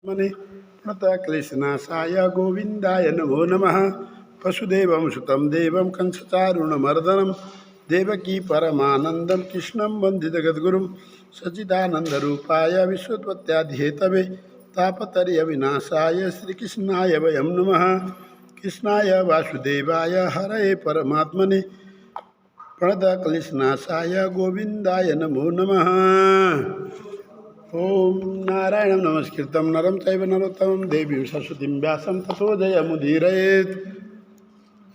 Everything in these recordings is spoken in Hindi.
मने प्रणतः क्लेशनाशाय गोविन्दाय नमो नमः। वसुदेवं सुतं देवं कंसचारुणमर्दनं देवकी परमानन्दं कृष्णं वन्दे जगद्गुरुं सच्चिदानन्दरूपाय विश्वोत्पत्त्यादिहेतवे तापत्रयविनाशाय श्रीकृष्णाय वयं नमः। कृष्णाय वासुदेवाय हरये परमात्मने प्रणतः क्लेशनाशाय गोविन्दाय नमो नमः। ओम नारायणं नमस्कृतं नरं चैव नरोत्तमं देवीं सरस्वतीं व्यासं ततो जयमुदीरयेत्।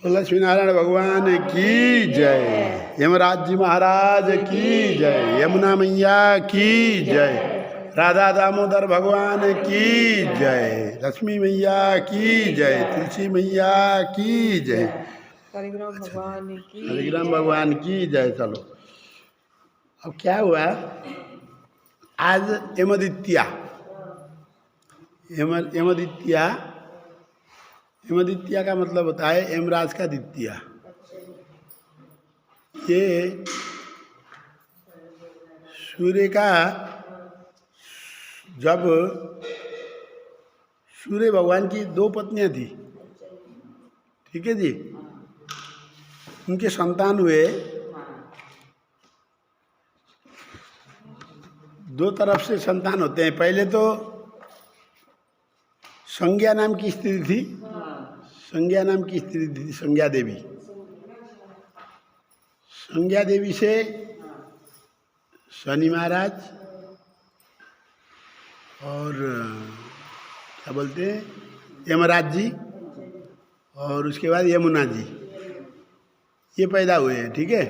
लक्ष्मी नारायण भगवान की जय, यमराज जी महाराज की जय, यमुना मैया की जय, राधा दामोदर भगवान की जय, लक्ष्मी मैया की जय, तुलसी मैया की जय, हरिग्राम भगवान की हरिग्राम भगवान की जय। चलो अब क्या हुआ, आज यमदित्या यमदित्या यमदित्या का मतलब होता है यमराज का द्वितीया। ये सूर्य का, जब सूर्य भगवान की दो पत्नियां थी, ठीक है जी, उनके संतान हुए। दो तरफ से संतान होते हैं। पहले तो संज्ञा नाम की स्त्री थी, संज्ञा नाम की स्त्री थी, संज्ञा देवी। संज्ञा देवी से शनि महाराज और क्या बोलते हैं यमराज जी, और उसके बाद यमुना जी, ये पैदा हुए हैं। ठीक है,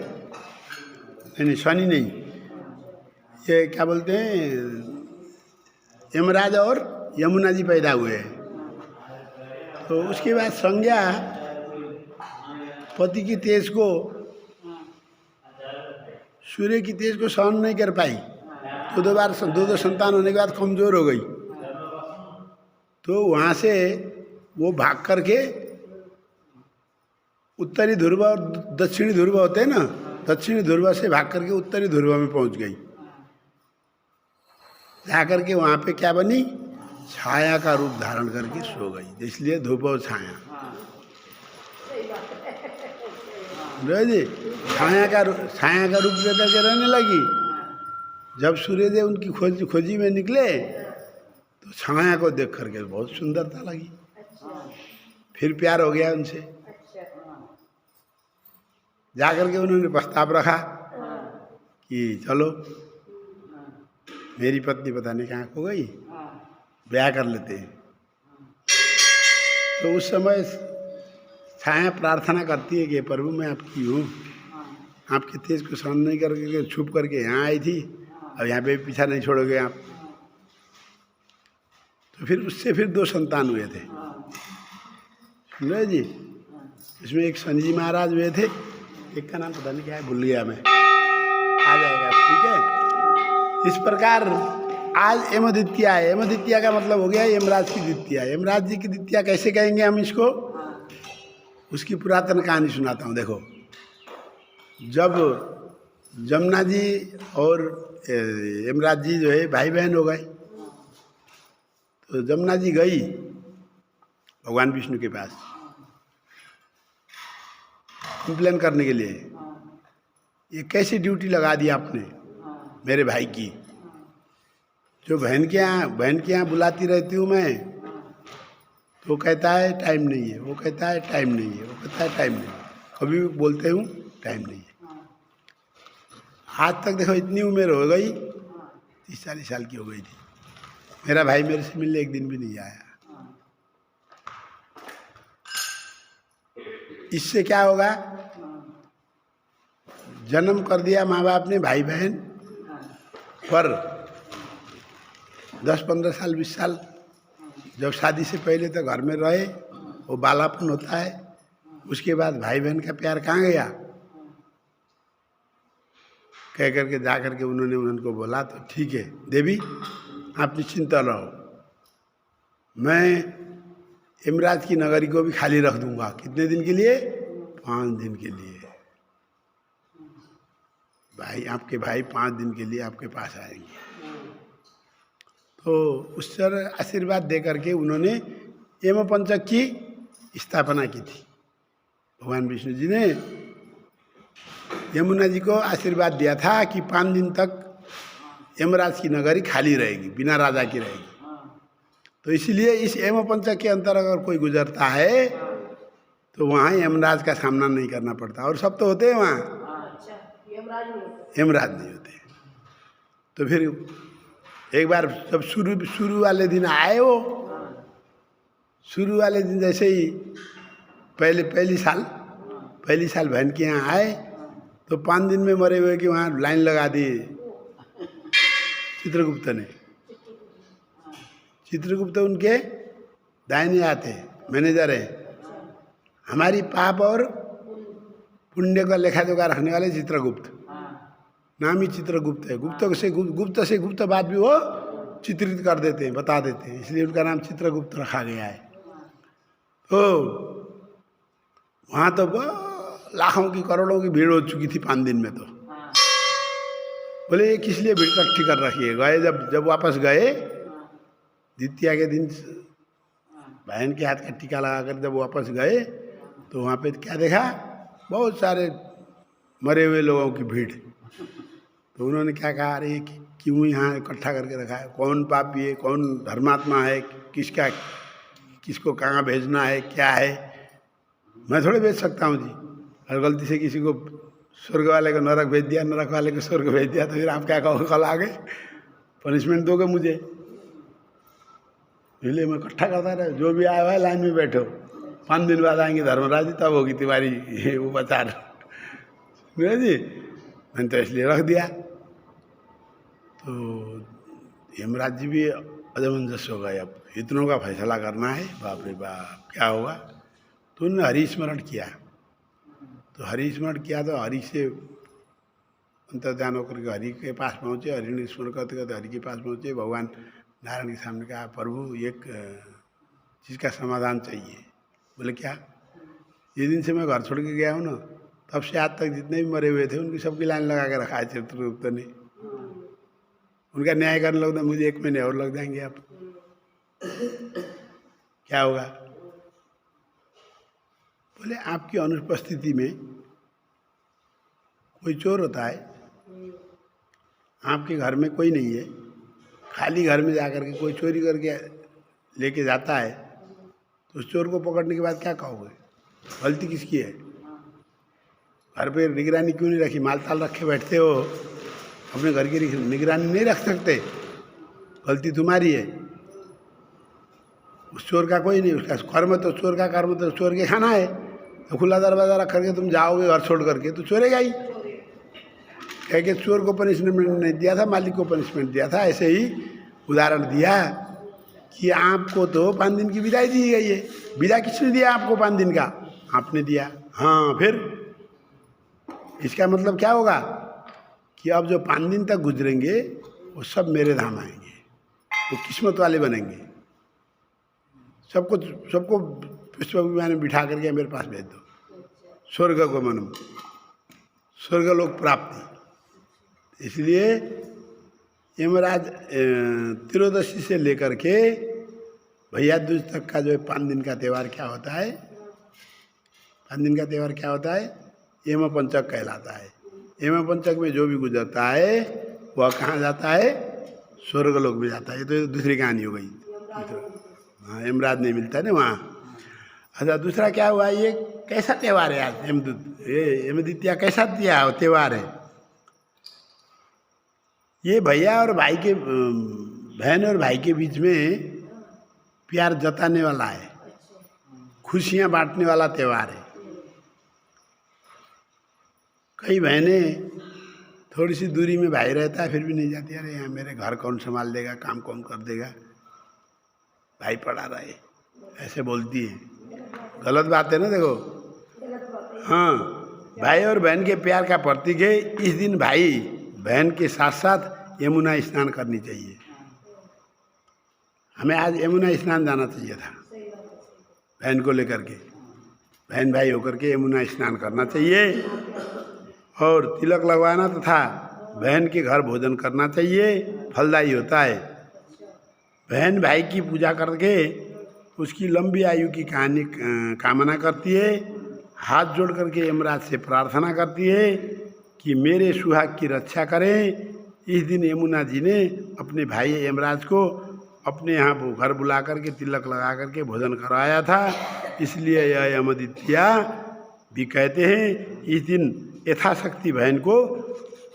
नहीं शनि नहीं, ये क्या बोलते हैं यमराज और यमुना जी पैदा हुए हैं। तो उसके बाद संज्ञा पति की तेज को, सूर्य की तेज को सहन नहीं कर पाई, तो दो संतान होने के बाद कमजोर हो गई। तो वहाँ से वो भाग करके उत्तरी ध्रुव और दक्षिणी ध्रुव होते हैं ना, दक्षिणी ध्रुव से भाग करके उत्तरी ध्रुव में पहुँच गई। जाकर के वहाँ पे क्या बनी, छाया का रूप धारण करके सो गई, इसलिए धूप और छाया। जी, छाया का रूप लेकर के रहने लगी। जब सूर्यदेव उनकी खोजी में निकले तो छाया को देख करके बहुत सुंदरता लगी, फिर प्यार हो गया उनसे। जाकर के उन्होंने प्रस्ताव रखा कि चलो मेरी पत्नी पता नहीं कहाँ खो गई, ब्याह कर लेते हैं। तो उस समय छाया प्रार्थना करती है कि प्रभु मैं आपकी हूँ, आपके तेज को सहन नहीं करके छुप करके यहाँ आई थी, अब यहाँ पे पीछा नहीं छोड़ोगे आप। तो फिर उससे फिर दो संतान हुए थे, सुन रहे जी। इसमें एक शनि जी महाराज हुए थे, एक का नाम पता नहीं क्या है, भूल गया मैं, आ जाएगा। ठीक है, इस प्रकार आज यमदित्या है। यमदित्या का मतलब हो गया यमराज की द्वितीया। यमराज जी की द्वितीया कैसे कहेंगे हम इसको, उसकी पुरातन कहानी सुनाता हूँ। देखो, जब जमुना जी और यमराज जी जो है भाई बहन हो गए, तो जमुना जी गई भगवान विष्णु के पास कंप्लेन करने के लिए, ये कैसी ड्यूटी लगा दी आपने मेरे भाई की, जो बहन के यहाँ बुलाती रहती हूँ मैं, तो कहता है टाइम नहीं है, वो कहता है टाइम नहीं है, वो कहता है टाइम नहीं है, कभी भी बोलते हूँ टाइम नहीं है। आज तक देखो इतनी उम्र हो गई, 30-40 साल की हो गई थी, मेरा भाई मेरे से मिलने एक दिन भी नहीं आया। इससे क्या होगा, जन्म कर दिया माँ बाप ने भाई बहन, पर 10-15 साल 20 साल जब शादी से पहले तो घर में रहे, वो बालापन होता है। उसके बाद भाई बहन का प्यार कहाँ गया, कह करके जा करके उन्होंने उनको बोला, तो ठीक है देवी आप निश्चिंत रहो, मैं यमराज की नगरी को भी खाली रख दूंगा। कितने दिन के लिए, 5 दिन के लिए। भाई आपके भाई 5 दिन के लिए आपके पास आएंगे। तो उस पर आशीर्वाद दे करके उन्होंने यमपंचक की स्थापना की थी। भगवान विष्णु जी ने यमुना जी को आशीर्वाद दिया था कि 5 दिन तक यमराज की नगरी खाली रहेगी, बिना राजा की रहेगी। तो इसलिए इस यमपंचक के अंतर अगर कोई गुजरता है तो वहाँ यमराज का सामना नहीं करना पड़ता। और सब तो होते हैं वहाँ, यमराज नहीं होते। तो फिर एक बार जब शुरू वाले दिन आए, वो शुरू वाले दिन जैसे ही पहली साल बहन के यहाँ आए तो 5 दिन में मरे हुए कि वहाँ लाइन लगा दी चित्रगुप्त ने। चित्रगुप्त उनके दाहिने आते मैनेजर है। हमारी पाप और पुण्य का लेखा जोखा रखने वाले चित्रगुप्त, नाम ही चित्रगुप्त है। गुप्त से गुप्त बात भी वो चित्रित कर देते हैं, बता देते हैं, इसलिए उनका नाम चित्रगुप्त रखा गया है। तो वहाँ तो लाखों की करोड़ों की भीड़ हो चुकी थी 5 दिन में। तो बोले ये किस लिए भीड़ इकट्ठी कर रखी है। गए जब वापस गए द्वितीया के दिन बहन के हाथ का टीका लगा कर जब वापस गए तो वहाँ पे क्या देखा, बहुत सारे मरे हुए लोगों की भीड़। तो उन्होंने क्या कहा, अरे क्यों यहाँ इकट्ठा करके रखा है, कौन पापी है, कौन धर्मात्मा है, किसको कहाँ भेजना है, क्या है। मैं थोड़े भेज सकता हूँ जी। अगर गलती से किसी को स्वर्ग वाले को नरक भेज दिया, नरक वाले को स्वर्ग भेज दिया, तो फिर आप क्या कहोगे, कल आगे पनिशमेंट दोगे मुझे। इसलिए मैं इकट्ठा करता रहा, जो भी आया हुआ है लाइन में बैठो, 5 दिन बाद आएंगे धर्मराज जी, तब होगी तुम्हारी उपचार। जी मैंने तो इसलिए रख दिया। तो यमराज जी भी अजमंजस हो गए, अब इतनों का फैसला करना है, बाप रे बाप क्या होगा। तो उन्होंने हरि स्मरण किया। तो हरि स्मरण किया तो हरि से अंतर्ध्यान होकर के हरि के पास पहुँचे। हरि ने स्मरण करते करते हरि के पास पहुँचे। भगवान नारायण के सामने कहा, प्रभु एक चीज़ का समाधान चाहिए। बोले क्या। ये दिन से मैं घर छोड़ के गया हूँ ना, तब से आज तक जितने भी मरे हुए थे उनकी सबकी लाइन लगा के रखा है चित्रगुप्त ने। उनका न्याय करने लगता, मुझे 1 महीने और लग जाएंगे। आप क्या होगा। बोले आपकी अनुपस्थिति में कोई चोर होता है, आपके घर में कोई नहीं है, खाली घर में जाकर के कोई चोरी करके लेके जाता है, तो उस चोर को पकड़ने के बाद क्या कहोगे, गलती किसकी है। घर पे निगरानी क्यों नहीं रखी, माल ताल रखे बैठते हो, अपने घर की निगरानी नहीं रख सकते, गलती तुम्हारी है। उस चोर का कोई नहीं, उसका कर्म तो चोर का कर्म तो चोर के खाना है। तो खुला दरवाज़ा रख करके तुम जाओगे घर छोड़ करके तो चोरेगा ही। कह के चोर को पनिशमेंट नहीं दिया था, मालिक को पनिशमेंट दिया था। ऐसे ही उदाहरण दिया कि आपको तो 5 दिन की विदाई दी गई है। विदा किसने दिया आपको 5 दिन का, आपने दिया। हाँ, फिर इसका मतलब क्या होगा कि अब जो 5 दिन तक गुजरेंगे वो सब मेरे धाम आएंगे, वो किस्मत वाले बनेंगे। सबको पुष्प विमान में बिठा करके मेरे पास भेज दो, स्वर्ग को मनम, स्वर्गलोक प्राप्ति। इसलिए यमराज त्रयोदशी से लेकर के भैया दूज तक का जो 5 दिन का त्यौहार क्या होता है, 5 दिन का त्यौहार क्या होता है, यमपंचक कहलाता है। यमपंचक में जो भी गुजरता है वह कहाँ जाता है, स्वर्गलोक में जाता है। ये तो दूसरी कहानी हो गई। हाँ, यमराज नहीं मिलता है ना वहाँ। अच्छा, दूसरा क्या हुआ, ये कैसा त्यौहार है आज, यमद्वितीया कैसा त्यौहार है। ये भैया और भाई के, बहन और भाई के बीच में प्यार जताने वाला है, खुशियाँ बांटने वाला त्यौहार है। कई बहनें थोड़ी सी दूरी में भाई रहता है फिर भी नहीं जाती, अरे यहाँ मेरे घर कौन संभाल देगा, काम कौन कर देगा, भाई पड़ा रहे, ऐसे बोलती है। गलत बात है ना, देखो। हाँ, भाई और बहन के प्यार का प्रतीक है। इस दिन भाई बहन के साथ साथ यमुना स्नान करनी चाहिए। हमें आज यमुना स्नान जाना चाहिए था, बहन को लेकर के, बहन भाई होकर के यमुना स्नान करना चाहिए और तिलक लगवाना तथा बहन के घर भोजन करना चाहिए, फलदायी होता है। बहन भाई की पूजा करके उसकी लंबी आयु की कहानी कामना करती है, हाथ जोड़ करके यमराज से प्रार्थना करती है कि मेरे सुहाग की रक्षा करें। इस दिन यमुना जी ने अपने भाई यमराज को अपने यहाँ घर बुला करके तिलक लगा करके भोजन कराया था, इसलिए यह यमदित्या भी कहते हैं इस दिन यथाशक्ति बहन को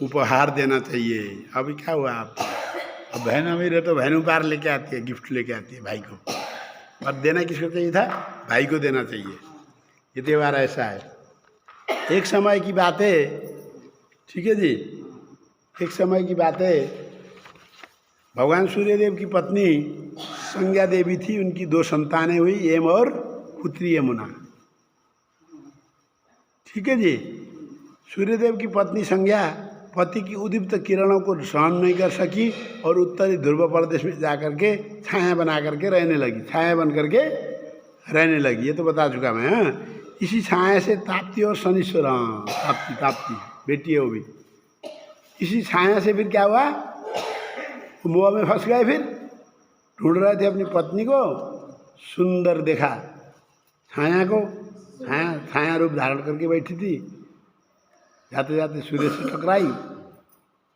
उपहार देना चाहिए। अभी क्या हुआ आप, अब बहन अमीर है तो बहन उपहार लेके आती है, गिफ्ट लेके आती है भाई को, और देना किसको चाहिए था, भाई को देना चाहिए। ये त्यौहार ऐसा है। एक समय की बात है, ठीक है जी, एक समय की बात है, भगवान सूर्यदेव की पत्नी संज्ञा देवी थी, उनकी 2 संतानें हुई, यम और पुत्री यमुना। ठीक है जी। सूर्यदेव की पत्नी संज्ञा पति की उद्दीप्त किरणों को सहन नहीं कर सकी और उत्तरी ध्रुव प्रदेश में जाकर के छाया बना करके रहने लगी, छाया बन करके रहने लगी। ये तो बता चुका मैं। हाँ, इसी छाया से ताप्ती और शनिश्वर, हाँ ताप्ती, ताप्ती बेटी है वो भी। इसी छाया से फिर क्या हुआ, मोह में फंस गए, फिर ढूंढ रहे थे अपनी पत्नी को, सुंदर देखा छाया को, छाया रूप धारण करके बैठी थी, जाते जाते सूर्य से टकराई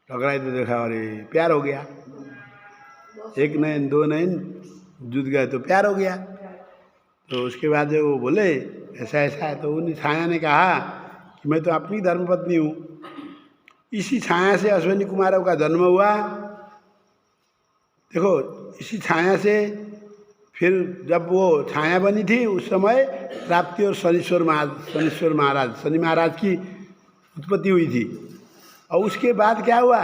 तो देखा अरे प्यार हो गया, 1 नयन 2 नयन जुट गए तो प्यार हो गया। तो उसके बाद जो वो बोले ऐसा ऐसा है, तो उन छाया ने कहा कि मैं तो अपनी धर्मपत्नी हूँ। इसी छाया से अश्विनी कुमारों का जन्म हुआ। देखो, इसी छाया से फिर जब वो छाया बनी थी उस समय प्राप्ति और शनि महाराज की उत्पत्ति हुई थी। और उसके बाद क्या हुआ,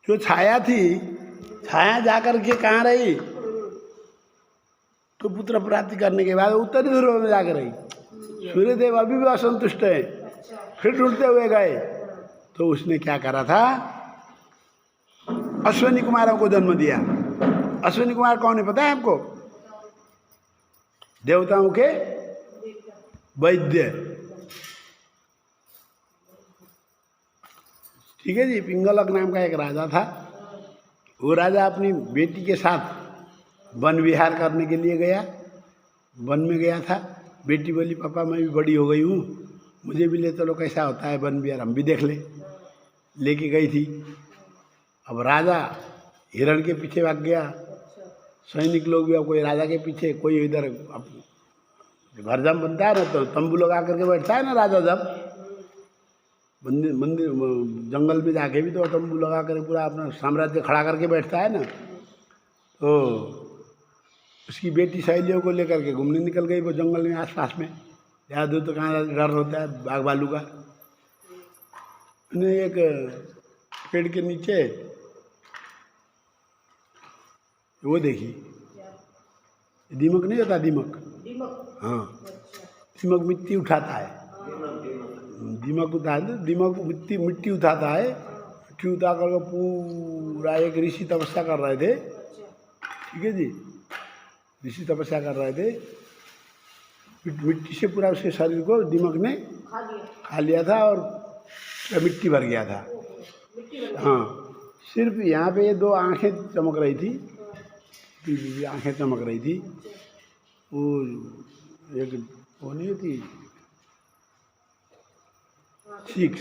जो छाया थी, छाया जाकर के कहाँ रही, तो पुत्र प्राप्ति करने के बाद उत्तरी ध्रुव में जाकर रही। सूर्यदेव अभी भी असंतुष्ट है, फिर ढूंढते हुए गए, तो उसने क्या करा था, अश्विनी कुमारों को जन्म दिया। अश्विनी कुमार कौन है पता है आपको, देवताओं के वैद्य। ठीक है जी। पिंगलक नाम का एक राजा था। वो राजा अपनी बेटी के साथ वन विहार करने के लिए गया, वन में गया था। बेटी बोली पापा मैं भी बड़ी हो गई हूँ, मुझे भी ले चलो, कैसा होता है वन विहार, हम भी देख ले। लेके गई थी। अब राजा हिरण के पीछे भाग गया, सैनिक लोग भी, अब कोई राजा के पीछे, कोई इधर घर जब बनता है ना तो तंबू लगा करके बैठता है ना राजा, जब मंदिर जंगल में जाके भी तो तंबू लगा कर पूरा अपना साम्राज्य खड़ा करके बैठता है ना। तो उसकी बेटी सहेलियों को लेकर के घूमने निकल गई वो जंगल में आसपास में, ज़्यादा दूर तो कहाँ डर होता है बाघ भालू का। उन्हें एक पेड़ के नीचे वो देखी, दीमक नहीं होता, दीमक, हाँ दीमक मिट्टी उठाता है, दीमक मिट्टी उठाता है। मिट्टी उठा कर पूरा, एक ऋषि तपस्या कर रहे थे, ठीक है जी, ऋषि तपस्या कर रहे थे, मिट्टी से पूरा उसके शरीर को दीमक ने खा लिया था और मिट्टी भर गया था। हाँ, सिर्फ यहाँ पे ये 2 आँखें चमक रही थी, आँखें चमक रही थी। वो एक वो नहीं होती सीख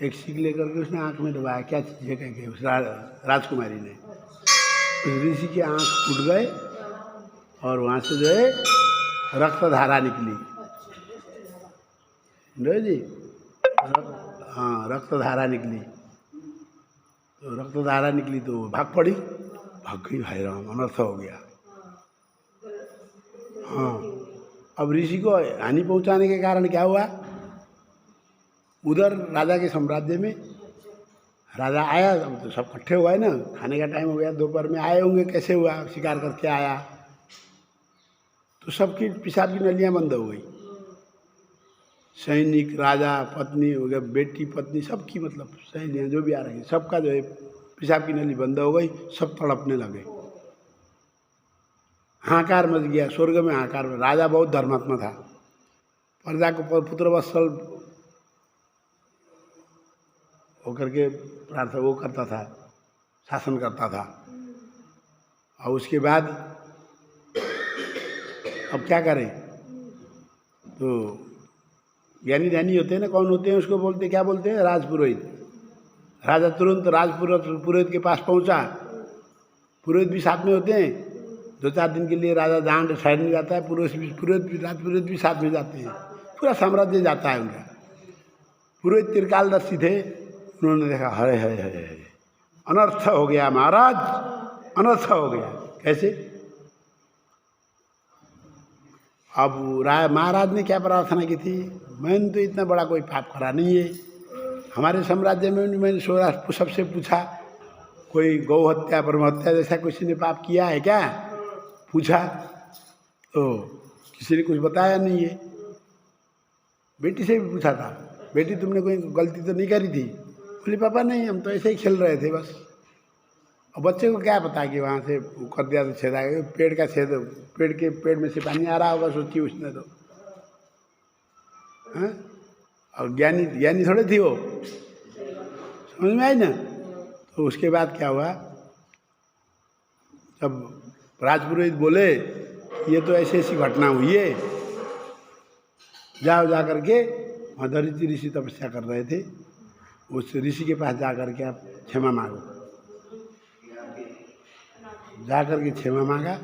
एक सीख लेकर के उसने आँख में दबाया, क्या चीज़ है कह के उस राजकुमारी ने, उस ऋषि की आँख फूट गए और वहाँ से जो है रक्तधारा निकली। समझे जी, हाँ रक्तधारा निकली। तो रक्तधारा निकली तो भाग पड़ी, भाग गई, भाई राम अनर्थ हो गया। हाँ, अब ऋषि को हानि पहुंचाने के कारण क्या हुआ, उधर राजा के साम्राज्य में राजा आया, अब तो सब इकट्ठे हुआ है ना, खाने का टाइम हो गया, दोपहर में आए होंगे, कैसे हुआ, शिकार करके आया, तो सबकी पेशाब की नलियाँ बंद हो गई। सैनिक, राजा, पत्नी हो गया, बेटी पत्नी, सबकी मतलब सहेलियाँ जो भी आ रही, सबका जो है पेशाब की नली बंद हो गई, सब तड़पने लगे, हाहाकार मच गया, स्वर्ग में हाहाकार। राजा बहुत धर्मात्मा था, प्रजा को पुत्रवत्सल होकर के प्रार्थना वो करता था, शासन करता था। और उसके बाद अब क्या करें, तो ज्ञानी ध्यानी होते हैं ना, कौन होते हैं उसको बोलते, क्या बोलते हैं, राजपुरोहित। राजा तुरंत पुरोहित के पास पहुंचा। पुरोहित भी साथ में होते हैं, 2-4 दिन के लिए राजा जहाँ ठहरने जाता है, पुरोहित भी साथ में जाते हैं, पूरा साम्राज्य जाता है उनका। पुरोहित त्रिकालदर्शी थे, उन्होंने देखा हरे हरे हरे हरे अनर्थ हो गया महाराज, अनर्थ हो गया। कैसे? अब महाराज ने क्या प्रार्थना की थी, मैंने तो इतना बड़ा कोई पाप करा नहीं है, हमारे साम्राज्य में मैंने सबसे पूछा कोई गौ हत्या ब्रह्म हत्या जैसा किसी ने पाप किया है क्या, पूछा तो किसी ने कुछ बताया नहीं है। बेटी से भी पूछा था, बेटी तुमने कोई गलती तो नहीं करी थी? बोली पापा नहीं, हम तो ऐसे ही खेल रहे थे बस। और बच्चे को क्या पता कि वहाँ से कर दिया तो छेद आ गया, पेड़ का छेद, पेड़ में से पानी आ रहा होगा, सोची उसने तो। हाँ? और ज्ञानी थोड़े थी वो, समझ में आई ना। तो उसके बाद क्या हुआ, जब राजपुरोहित बोले ये तो ऐसी ऐसी घटना हुई है, जाओ जा करके, वहाँ दरिद्र ऋषि तपस्या कर रहे थे, उस ऋषि के पास जा करके आप क्षमा मांगो। जा करके क्षमा मांगा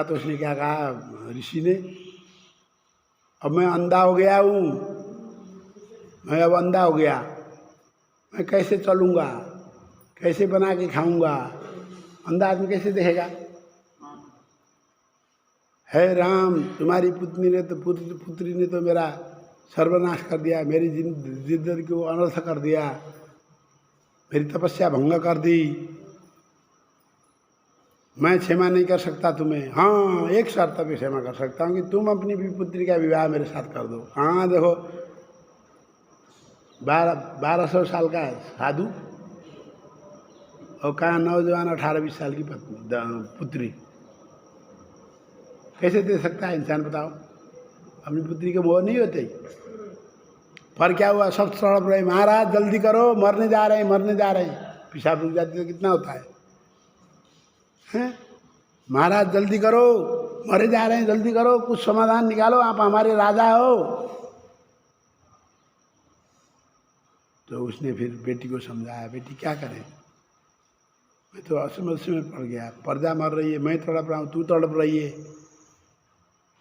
तो उसने क्या कहा ऋषि ने, अब मैं अंधा हो गया हूँ, मैं अब अंधा हो गया, मैं कैसे चलूँगा, कैसे बना के खाऊंगा, अंधा आदमी कैसे देखेगा। है राम, तुम्हारी पुत्री ने तो मेरा सर्वनाश कर दिया, मेरी जिंदगी को अनर्थ कर दिया, मेरी तपस्या भंग कर दी, मैं क्षमा नहीं कर सकता तुम्हें। हाँ, एक शर्त पे क्षमा कर सकता हूँ कि तुम अपनी पुत्री का विवाह मेरे साथ कर दो। हाँ देखो, 1200 साल का साधु और कहाँ नौजवान 18-20 साल की पुत्री, कैसे दे सकता है इंसान, बताओ। अपनी पुत्री के मोह नहीं होते। पर क्या हुआ, सब तड़प रहे, महाराज जल्दी करो, मरने जा रहे हैं। पेशाब रुक जाती तो कितना होता है, हैं? महाराज जल्दी करो, मरे जा रहे हैं, जल्दी करो, कुछ समाधान निकालो, आप हमारे राजा हो। तो उसने फिर बेटी को समझाया, बेटी क्या करें, मैं तो असमस्या में पड़ गया, प्रजा मर रही है, मैं तड़प रहा हूँ, तू तड़प रही है।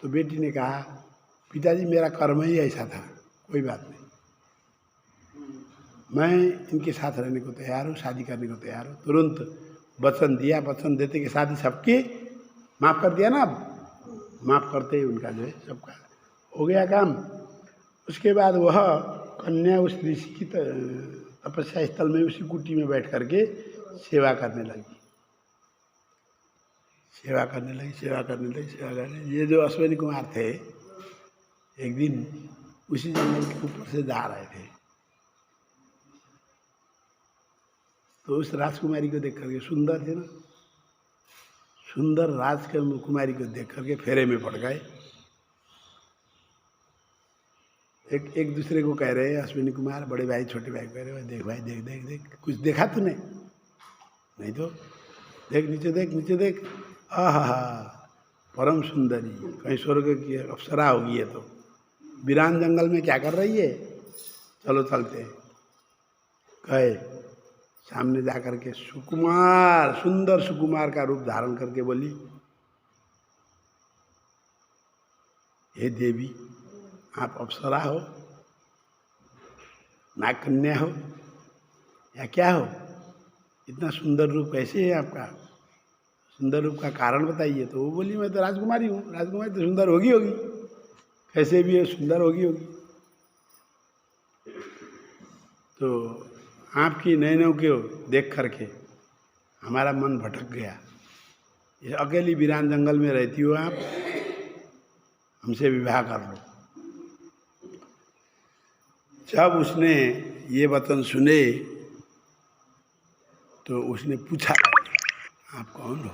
तो बेटी ने कहा, पिताजी मेरा कर्म ही ऐसा था, कोई बात नहीं, मैं इनके साथ रहने को तैयार हूँ, शादी करने को तैयार हूँ। तुरंत वचन दिया, वचन देते कि शादी सबकी, माफ़ कर दिया ना, अब माफ़ करते ही उनका जो है सबका हो गया काम। उसके बाद वह कन्या उस ऋषि की तपस्या स्थल में, उसी कुटी में बैठ करके सेवा करने लगी। ये जो अश्विनी कुमार थे, एक दिन उसी जंगल के ऊपर से जा रहे थे, तो उस राजकुमारी को देख करके, सुंदर थे ना, सुंदर राजकुमारी को देख करके फेरे में पड़ गए। एक दूसरे को कह रहे हैं, अश्विनी कुमार, बड़े भाई छोटे भाई कह रहे हैं, देख भाई, देख कुछ देखा तूने? नहीं तो देख, नीचे देख, आहा परम सुंदरी, कहीं स्वर्ग की अप्सरा होगी ये तो, वीरान जंगल में क्या कर रही है, चलो चलते हैं। कहे सामने जा करके सुंदर सुकुमार का रूप धारण करके बोली, हे देवी, आप अप्सरा हो, नाग कन्या हो, या क्या हो, इतना सुंदर रूप कैसे है आपका, सुंदर रूप का कारण बताइए। तो वो बोली, मैं तो राजकुमारी हूँ, राजकुमारी तो सुंदर होगी, कैसे भी है, सुंदर होगी। तो आपकी नैनों को देख करके हमारा मन भटक गया, ये अकेली वीरान जंगल में रहती हो आप, हमसे विवाह कर लो। जब उसने ये वचन सुने तो उसने पूछा, आप कौन हो?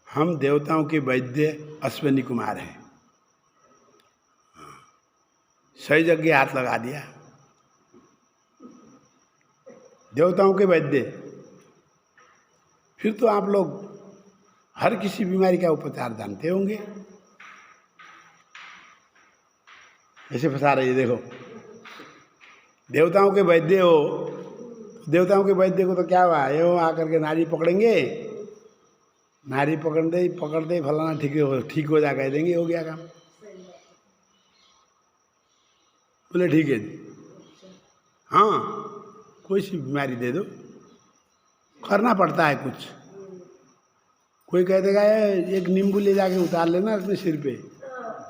हम देवताओं के वैद्य अश्विनी कुमार हैं। सही जगह हाथ लगा दिया, देवताओं के वैद्य, फिर तो आप लोग हर किसी बीमारी का उपचार जानते होंगे। ऐसे फंसा रही है, देखो देवताओं के वैद्य हो, देवताओं के वैद्य को तो क्या हुआ, ये वो आकर के नारी पकड़ेंगे, नारी पकड़ते फलाना ठीक हो जा कह देंगे, हो गया काम। बोले ठीक है जी, हाँ कोई सी बीमारी दे दो, करना पड़ता है कुछ। कोई कह देगा एक नींबू ले जाके उतार लेना अपने सिर पे,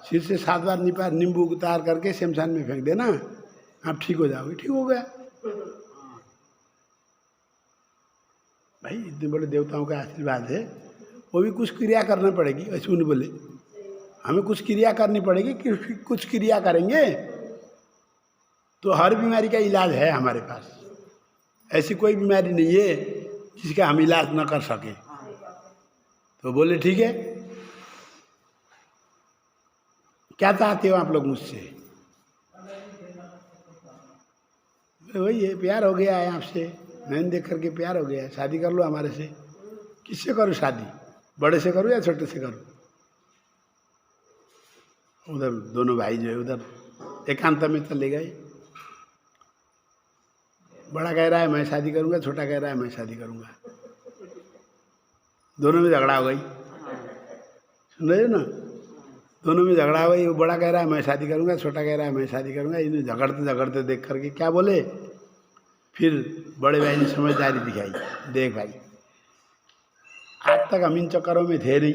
सिर से 7 बार नींबू उतार करके शमशान में फेंक देना, आप ठीक हो जाओगे, ठीक हो गया। भाई इतने बड़े देवताओं का आशीर्वाद है, वो भी कुछ क्रिया करना पड़ेगी। ऐसे उन्हें बोले हमें कुछ क्रिया करनी पड़ेगी, कुछ क्रिया करेंगे तो हर बीमारी का इलाज है हमारे पास। ऐसी कोई बीमारी नहीं है जिसका हम इलाज न कर सके। तो बोले ठीक है, क्या चाहते हो आप लोग मुझसे? वही है, प्यार हो गया है आपसे, मैंने देख करके प्यार हो गया है, शादी कर लो हमारे से। किससे करूँ शादी, बड़े से करूँ या छोटे से करूँ? उधर दोनों भाई जो है उधर एकांत में चले गए। बड़ा कह रहा है मैं शादी करूँगा, छोटा कह रहा है मैं शादी करूँगा, दोनों में झगड़ा हो गई। सुन रहे हो ना, दोनों में झगड़ा हो गई। वो बड़ा कह रहा है मैं शादी करूँगा, छोटा कह रहा है मैं शादी करूँगा। इन्हें झगड़ते देख करके क्या बोले, फिर बड़े भाई ने समझदारी दिखाई, देख भाई आज तक हम इन चक्करों में थे नहीं,